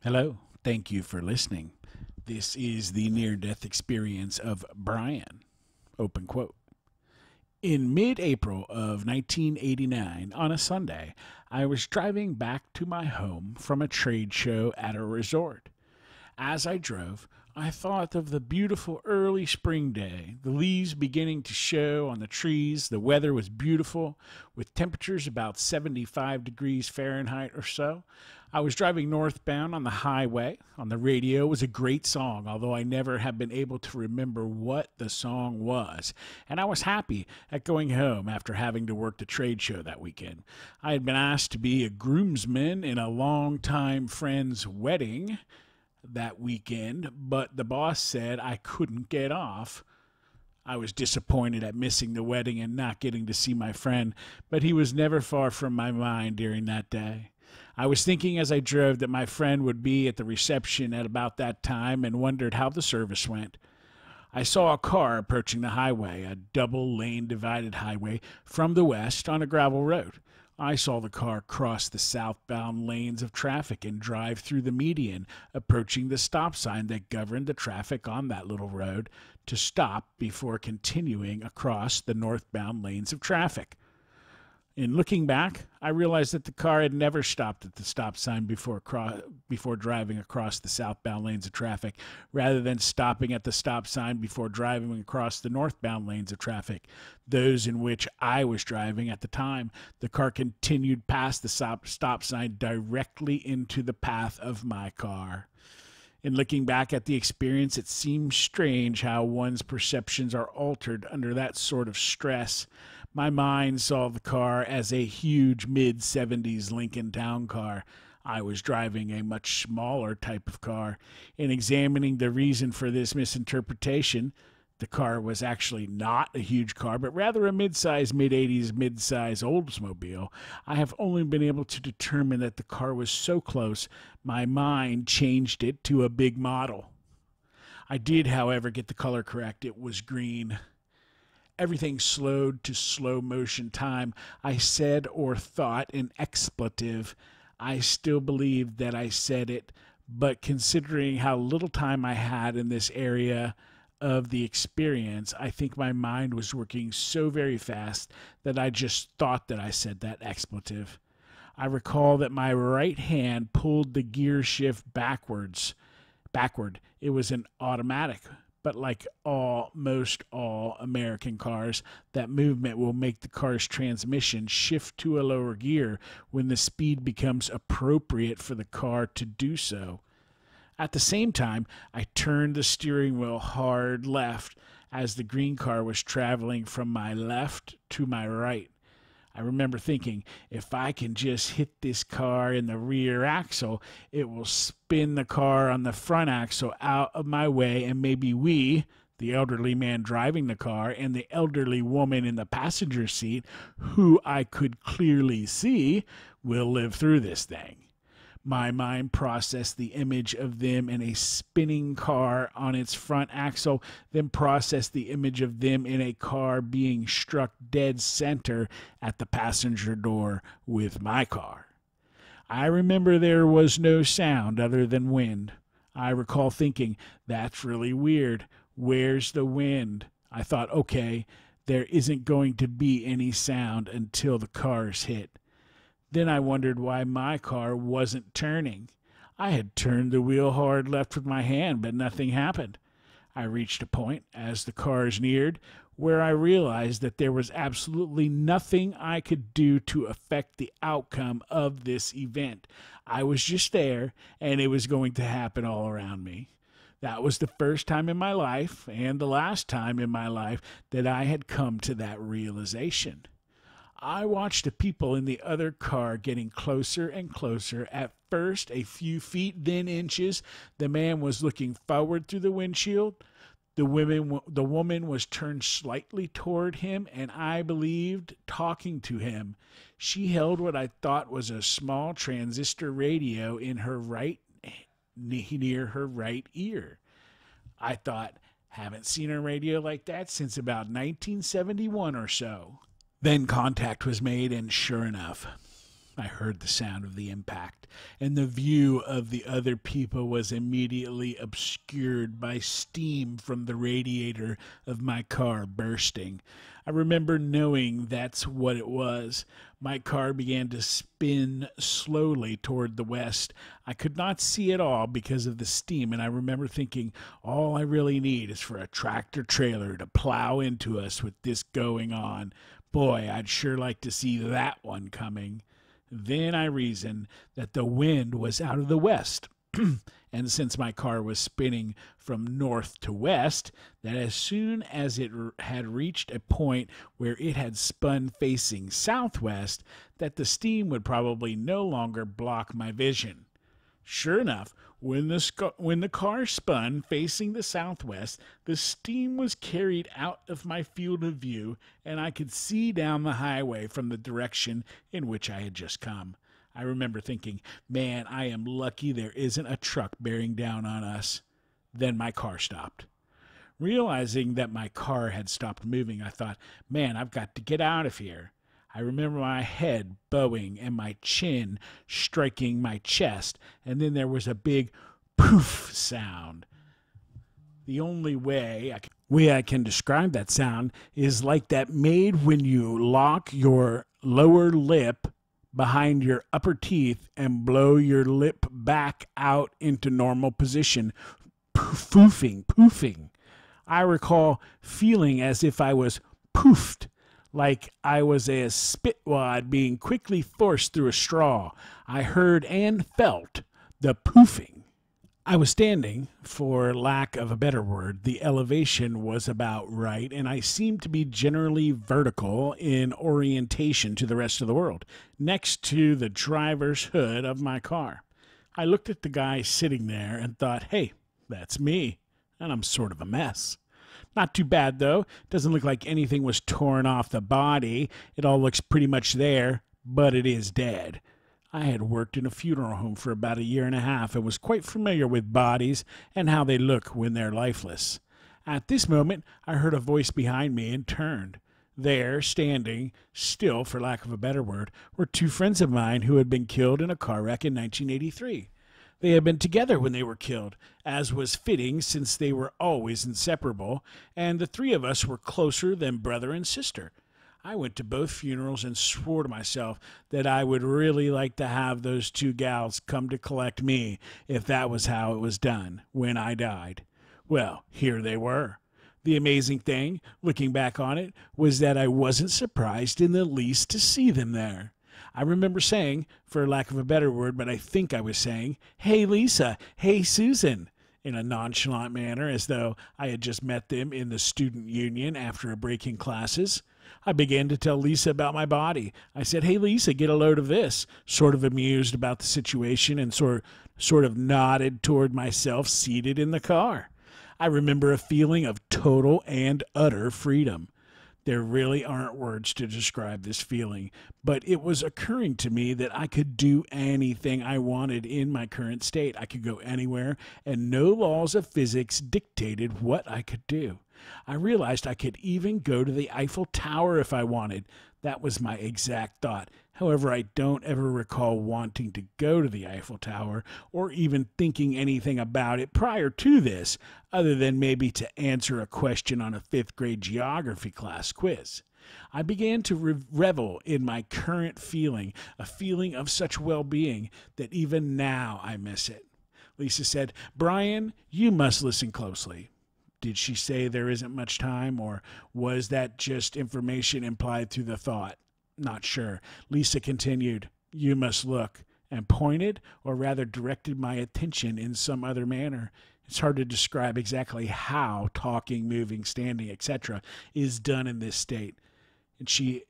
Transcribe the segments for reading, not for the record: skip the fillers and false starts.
Hello, thank you for listening. This is the near death experience of Brian. Open quote. In mid April of 1989, on a Sunday, I was driving back to my home from a trade show at a resort. As I drove, I thought of the beautiful early spring day, the leaves beginning to show on the trees. The weather was beautiful, with temperatures about 75 degrees Fahrenheit or so. I was driving northbound on the highway. On the radio was a great song, although I never have been able to remember what the song was. And I was happy at going home after having to work the trade show that weekend. I had been asked to be a groomsman in a longtime friend's wedding that weekend, but the boss said I couldn't get off. I was disappointed at missing the wedding and not getting to see my friend, but he was never far from my mind during that day. I was thinking as I drove that my friend would be at the reception at about that time and wondered how the service went. I saw a car approaching the highway, a double lane divided highway from the west on a gravel road. I saw the car cross the southbound lanes of traffic and drive through the median, approaching the stop sign that governed the traffic on that little road, to stop before continuing across the northbound lanes of traffic. In looking back, I realized that the car had never stopped at the stop sign before driving across the southbound lanes of traffic, rather than stopping at the stop sign before driving across the northbound lanes of traffic, those in which I was driving at the time. The car continued past the stop sign directly into the path of my car. In looking back at the experience, it seems strange how one's perceptions are altered under that sort of stress. My mind saw the car as a huge mid-70s Lincoln Town Car. I was driving a much smaller type of car. In examining the reason for this misinterpretation, the car was actually not a huge car, but rather a mid-size, mid-80s, mid-size Oldsmobile. I have only been able to determine that the car was so close, my mind changed it to a big model. I did, however, get the color correct. It was green. Everything slowed to slow motion time. I said or thought an expletive. I still believe that I said it, but considering how little time I had in this area of the experience, I think my mind was working so very fast that I just thought that I said that expletive. I recall that my right hand pulled the gear shift backward. It was an automatic, but like most all American cars, that movement will make the car's transmission shift to a lower gear when the speed becomes appropriate for the car to do so. At the same time, I turned the steering wheel hard left as the green car was traveling from my left to my right. I remember thinking, if I can just hit this car in the rear axle, it will spin the car on the front axle out of my way, and maybe we, the elderly man driving the car and the elderly woman in the passenger seat, who I could clearly see, will live through this thing. My mind processed the image of them in a spinning car on its front axle, then processed the image of them in a car being struck dead center at the passenger door with my car. I remember there was no sound other than wind. I recall thinking, that's really weird. Where's the wind? I thought, okay, there isn't going to be any sound until the cars hit. Then I wondered why my car wasn't turning. I had turned the wheel hard left with my hand, but nothing happened. I reached a point, as the cars neared, where I realized that there was absolutely nothing I could do to affect the outcome of this event. I was just there, and it was going to happen all around me. That was the first time in my life, and the last time in my life, that I had come to that realization. I watched the people in the other car getting closer and closer. At first, a few feet, then inches. The man was looking forward through the windshield. The woman was turned slightly toward him, and I believed talking to him. She held what I thought was a small transistor radio in her near her right ear. I thought, haven't seen a radio like that since about 1971 or so. Then contact was made, and sure enough, I heard the sound of the impact, and the view of the other people was immediately obscured by steam from the radiator of my car bursting. I remember knowing that's what it was. My car began to spin slowly toward the west. I could not see it all because of the steam, and I remember thinking, all I really need is for a tractor trailer to plow into us with this going on. Boy, I'd sure like to see that one coming. Then I reasoned that the wind was out of the west, and since my car was spinning from north to west, that as soon as it had reached a point where it had spun facing southwest, that the steam would probably no longer block my vision. Sure enough, when the car spun facing the southwest, the steam was carried out of my field of view, and I could see down the highway from the direction in which I had just come. I remember thinking, man, I am lucky there isn't a truck bearing down on us. Then my car stopped. Realizing that my car had stopped moving, I thought, man, I've got to get out of here. I remember my head bowing and my chin striking my chest, and then there was a big poof sound. The only way I can describe that sound is like that made when you lock your lower lip behind your upper teeth and blow your lip back out into normal position. Phoofing. I recall feeling as if I was poofed, like I was a spit-wad being quickly forced through a straw. I heard and felt the poofing. I was standing, for lack of a better word. The elevation was about right, and I seemed to be generally vertical in orientation to the rest of the world, next to the driver's hood of my car. I looked at the guy sitting there and thought, hey, that's me, and I'm sort of a mess. Not too bad, though. Doesn't look like anything was torn off the body. It all looks pretty much there, but it is dead. I had worked in a funeral home for about a year and a half and was quite familiar with bodies and how they look when they're lifeless. At this moment, I heard a voice behind me and turned. There, standing, still for lack of a better word, were two friends of mine who had been killed in a car wreck in 1983. They had been together when they were killed, as was fitting since they were always inseparable, and the three of us were closer than brother and sister. I went to both funerals and swore to myself that I would really like to have those two gals come to collect me if that was how it was done when I died. Well, here they were. The amazing thing, looking back on it, was that I wasn't surprised in the least to see them there. I remember saying, for lack of a better word, but I think I was saying, hey Lisa, hey Susan, in a nonchalant manner as though I had just met them in the student union after a break in classes. I began to tell Lisa about my body. I said, hey Lisa, get a load of this, sort of amused about the situation and sort of nodded toward myself seated in the car. I remember a feeling of total and utter freedom. There really aren't words to describe this feeling, but it was occurring to me that I could do anything I wanted in my current state. I could go anywhere, and no laws of physics dictated what I could do. I realized I could even go to the Eiffel Tower if I wanted. That was my exact thought. However, I don't ever recall wanting to go to the Eiffel Tower or even thinking anything about it prior to this, other than maybe to answer a question on a 5th grade geography class quiz. I began to revel in my current feeling, a feeling of such well-being that even now I miss it. Lisa said, Brian, you must listen closely. Did she say there isn't much time, or was that just information implied through the thought? Not sure. Lisa continued, you must look, and pointed, or rather directed my attention in some other manner. It's hard to describe exactly how talking, moving, standing, etc. is done in this state. And she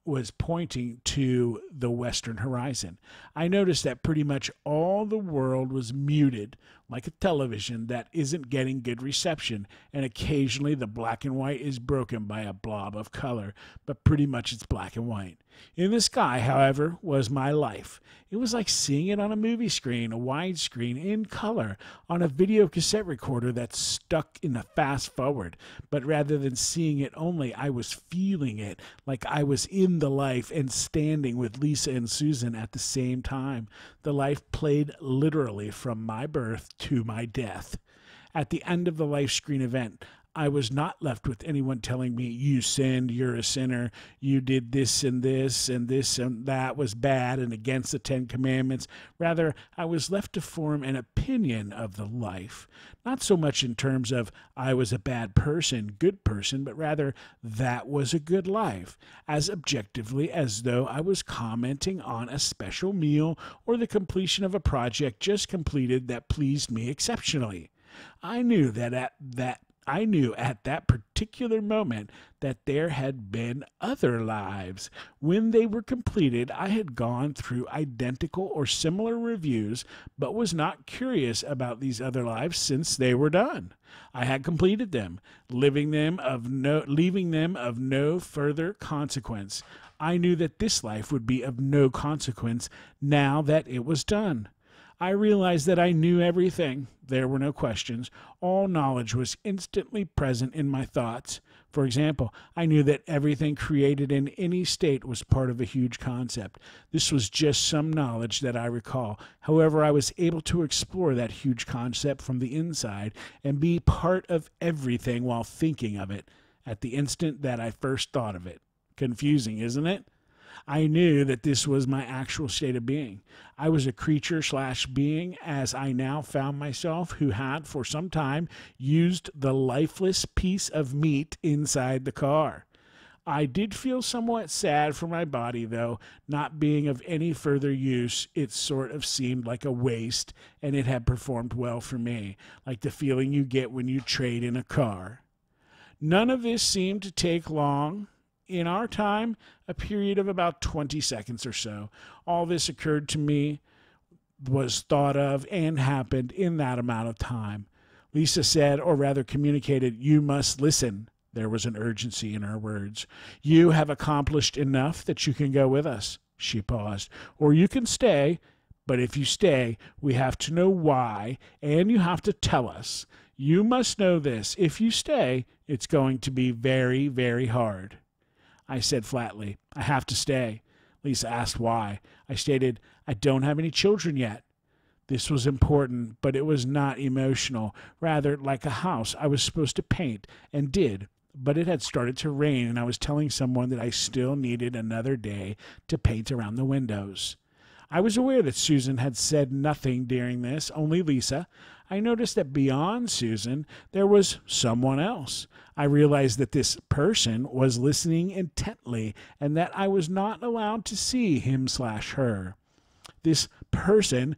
was pointing to the western horizon. I noticed that pretty much all the world was muted, like a television that isn't getting good reception, and occasionally the black and white is broken by a blob of color, but pretty much it's black and white. In the sky, however, was my life. It was like seeing it on a movie screen, a widescreen, in color, on a video cassette recorder that's stuck in a fast forward. But rather than seeing it only, I was feeling it, like I was in the life and standing with Lisa and Susan at the same time. The life played literally from my birth to my death. At the end of the life screen event, I was not left with anyone telling me, you sinned, you're a sinner, you did this and this and this and that was bad and against the Ten Commandments. Rather, I was left to form an opinion of the life. Not so much in terms of I was a bad person, good person, but rather that was a good life, as objectively as though I was commenting on a special meal or the completion of a project just completed that pleased me exceptionally. I knew at that particular moment that there had been other lives. When they were completed, I had gone through identical or similar reviews, but was not curious about these other lives since they were done. I had completed them, leaving them of no further consequence. I knew that this life would be of no consequence now that it was done. I realized that I knew everything. There were no questions. All knowledge was instantly present in my thoughts. For example, I knew that everything created in any state was part of a huge concept. This was just some knowledge that I recall. However, I was able to explore that huge concept from the inside and be part of everything while thinking of it at the instant that I first thought of it. Confusing, isn't it? I knew that this was my actual state of being. I was a creature/being, as I now found myself, who had for some time used the lifeless piece of meat inside the car. I did feel somewhat sad for my body, though, not being of any further use. It sort of seemed like a waste, and it had performed well for me, like the feeling you get when you trade in a car. None of this seemed to take long. In our time, a period of about 20 seconds or so. All this occurred to me, was thought of, and happened in that amount of time. Lisa said, or rather communicated, "You must listen." There was an urgency in her words. "You have accomplished enough that you can go with us." She paused. "Or you can stay, but if you stay, we have to know why, and you have to tell us. You must know this. If you stay, it's going to be very, very hard." I said flatly, "I have to stay." Lisa asked why. I stated, "I don't have any children yet." This was important, but it was not emotional. Rather, like a house I was supposed to paint, and did, but it had started to rain, and I was telling someone that I still needed another day to paint around the windows. I was aware that Susan had said nothing during this, only Lisa. I noticed that beyond Susan, there was someone else. I realized that this person was listening intently and that I was not allowed to see him/her. This person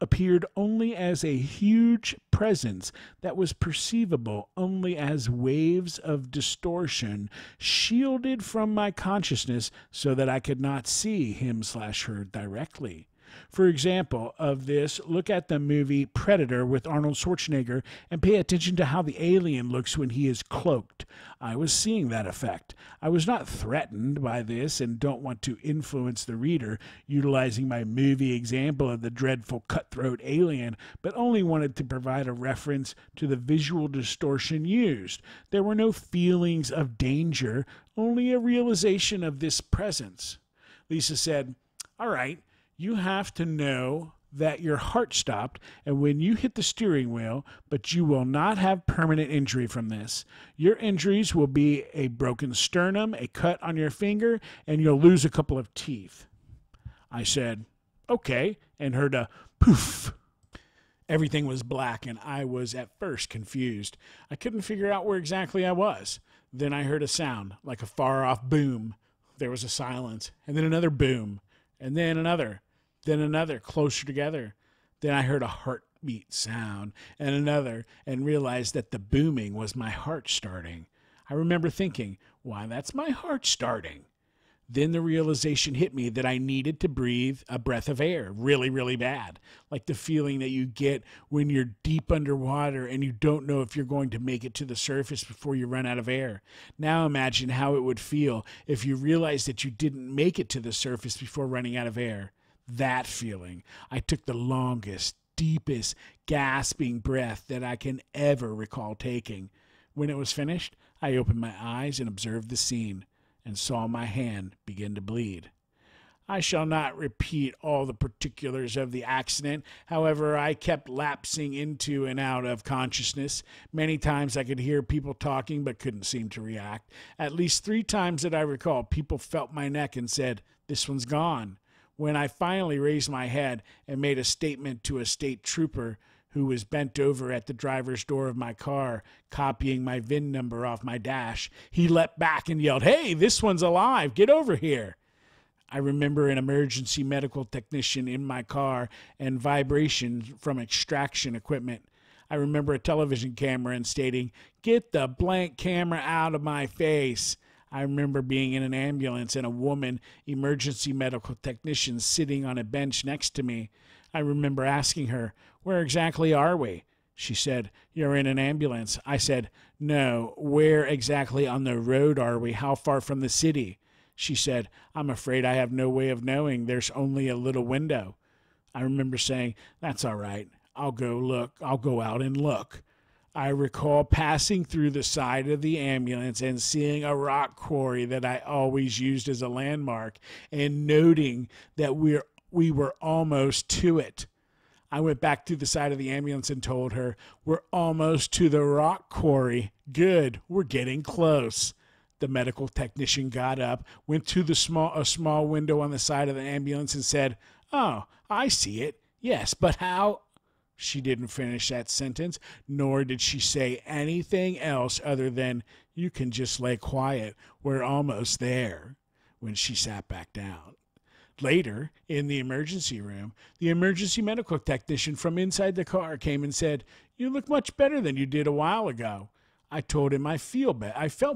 appeared only as a huge presence that was perceivable only as waves of distortion, shielded from my consciousness so that I could not see him/her directly. For example of this, look at the movie Predator with Arnold Schwarzenegger and pay attention to how the alien looks when he is cloaked. I was seeing that effect. I was not threatened by this and don't want to influence the reader, utilizing my movie example of the dreadful cutthroat alien, but only wanted to provide a reference to the visual distortion used. There were no feelings of danger, only a realization of this presence. Lisa said, "All right. You have to know that your heart stopped and when you hit the steering wheel, but you will not have permanent injury from this. Your injuries will be a broken sternum, a cut on your finger, and you'll lose a couple of teeth." I said, "Okay," and heard a poof. Everything was black, and I was at first confused. I couldn't figure out where exactly I was. Then I heard a sound, like a far-off boom. There was a silence, and then another boom, and then another closer together. Then I heard a heartbeat sound, and another, and realized that the booming was my heart starting. I remember thinking, "Why, that's my heart starting." Then the realization hit me that I needed to breathe a breath of air really, really bad. Like the feeling that you get when you're deep underwater and you don't know if you're going to make it to the surface before you run out of air. Now imagine how it would feel if you realized that you didn't make it to the surface before running out of air. That feeling. I took the longest, deepest, gasping breath that I can ever recall taking. When it was finished, I opened my eyes and observed the scene, and saw my hand begin to bleed. I shall not repeat all the particulars of the accident. However, I kept lapsing into and out of consciousness. Many times I could hear people talking but couldn't seem to react. At least 3 times that I recall, people felt my neck and said, "This one's gone." When I finally raised my head and made a statement to a state trooper who was bent over at the driver's door of my car, copying my VIN number off my dash, he leapt back and yelled, "Hey, this one's alive. Get over here." I remember an emergency medical technician in my car and vibrations from extraction equipment. I remember a television camera and stating, "Get the blank camera out of my face." I remember being in an ambulance and a woman emergency medical technician sitting on a bench next to me. I remember asking her, "Where exactly are we?" She said, "You're in an ambulance." I said, "No, where exactly on the road are we? How far from the city?" She said, "I'm afraid I have no way of knowing. There's only a little window." I remember saying, "That's all right. I'll go out and look." I recall passing through the side of the ambulance and seeing a rock quarry that I always used as a landmark and noting that we were almost to it. I went back to the side of the ambulance and told her, "We're almost to the rock quarry. Good, we're getting close." The medical technician got up, went to a small window on the side of the ambulance and said, "Oh, I see it. Yes, but how?" She didn't finish that sentence, nor did she say anything else other than, "You can just lay quiet. We're almost there," when she sat back down. Later, in the emergency room, the emergency medical technician from inside the car came and said, "You look much better than you did a while ago." I told him I felt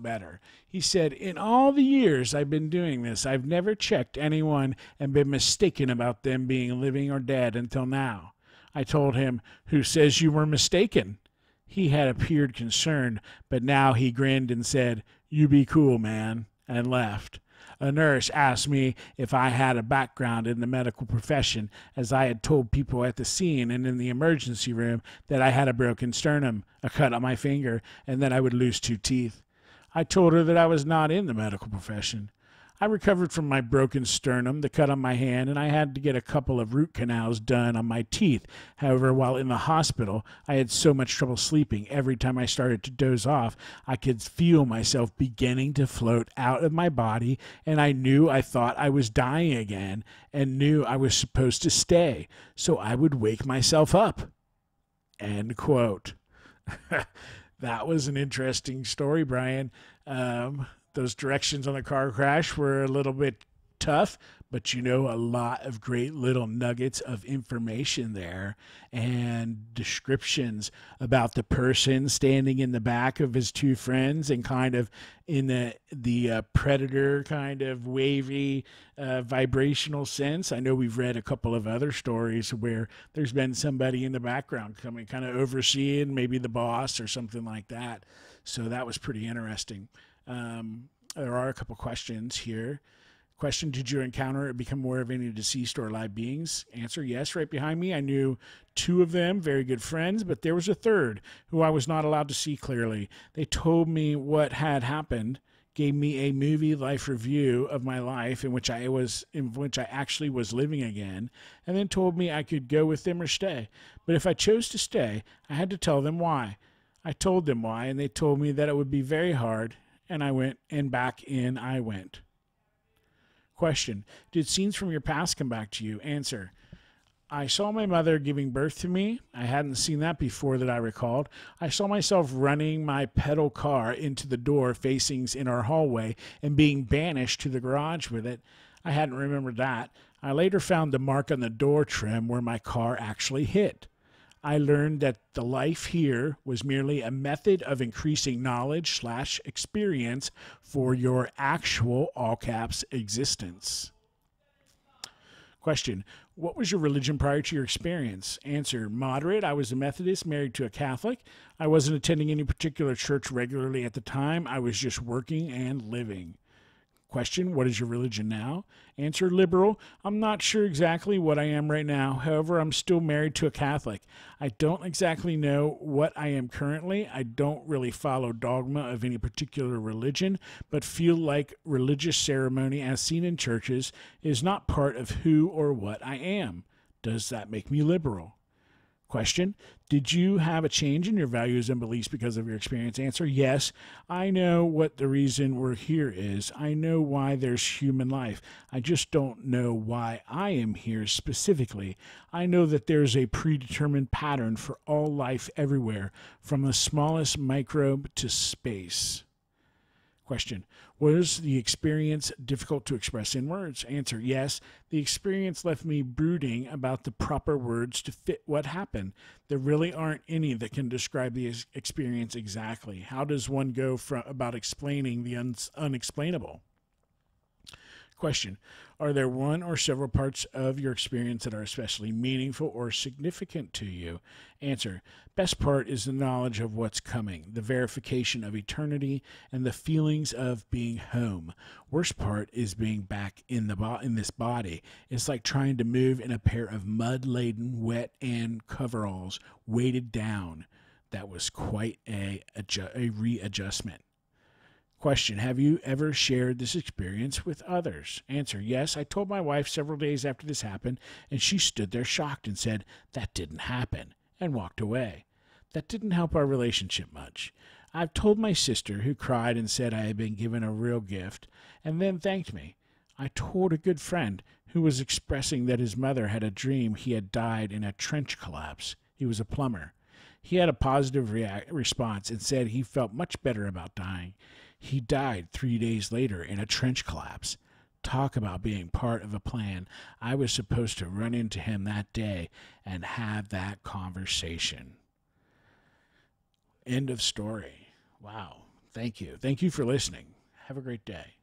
better. He said, "In all the years I've been doing this, I've never checked anyone and been mistaken about them being living or dead until now." I told him, "Who says you were mistaken?" He had appeared concerned, but now he grinned and said, "You be cool, man," and left. A nurse asked me if I had a background in the medical profession, as I had told people at the scene and in the emergency room that I had a broken sternum, a cut on my finger, and that I would lose 2 teeth. I told her that I was not in the medical profession. I recovered from my broken sternum, the cut on my hand, and I had to get a couple of root canals done on my teeth. However, while in the hospital, I had so much trouble sleeping. Every time I started to doze off, I could feel myself beginning to float out of my body, and I thought I was dying again and knew I was supposed to stay, so I would wake myself up. End quote. That was an interesting story, Brian. Those directions on the car crash were a little bit tough, but a lot of great little nuggets of information there and descriptions about the person standing in the back of his 2 friends and kind of in the predator kind of wavy vibrational sense. I know we've read a couple of other stories where there's been somebody in the background coming kind of overseeing, maybe the boss or something like that. So that was pretty interesting. There are a couple questions here. Question, did you encounter or become aware of any deceased or live beings? Answer, yes, right behind me. I knew 2 of them, very good friends, but there was a third who I was not allowed to see clearly. They told me what had happened, gave me a movie life review of my life in which I actually was living again, and then told me I could go with them or stay. But if I chose to stay, I had to tell them why. I told them why, and they told me that it would be very hard, and I went, and back in I went. Question, did scenes from your past come back to you? Answer, I saw my mother giving birth to me. I hadn't seen that before that I recalled. I saw myself running my pedal car into the door facings in our hallway and being banished to the garage with it. I hadn't remembered that. I later found the mark on the door trim where my car actually hit. I learned that the life here was merely a method of increasing knowledge / experience for your actual, all caps, existence. Question: what was your religion prior to your experience? Answer: moderate. I was a Methodist married to a Catholic. I wasn't attending any particular church regularly at the time. I was just working and living. Question: what is your religion now? Answer: liberal. I'm not sure exactly what I am right now. However, I'm still married to a Catholic. I don't exactly know what I am currently. I don't really follow dogma of any particular religion, but feel like religious ceremony as seen in churches is not part of who or what I am. Does that make me liberal? Question: did you have a change in your values and beliefs because of your experience? Answer: yes. I know what the reason we're here is. I know why there's human life. I just don't know why I am here specifically. I know that there's a predetermined pattern for all life everywhere, from the smallest microbe to space. Question: was the experience difficult to express in words? Answer: yes. The experience left me brooding about the proper words to fit what happened. There really aren't any that can describe the experience exactly. How does one go about explaining the unexplainable? Question: are there one or several parts of your experience that are especially meaningful or significant to you? Answer: best part is the knowledge of what's coming, the verification of eternity, and the feelings of being home. Worst part is being back in this body. It's like trying to move in a pair of mud-laden, wet and coveralls weighted down. That was quite a readjustment. Question: have you ever shared this experience with others? Answer: yes. I told my wife several days after this happened, and she stood there shocked and said, "That didn't happen," and walked away. That didn't help our relationship much. I've told my sister, who cried and said I had been given a real gift, and then thanked me. I told a good friend who was expressing that his mother had a dream he had died in a trench collapse. He was a plumber. He had a positive response and said he felt much better about dying. He died 3 days later in a trench collapse. Talk about being part of a plan. I was supposed to run into him that day and have that conversation. End of story. Wow. Thank you. Thank you for listening. Have a great day.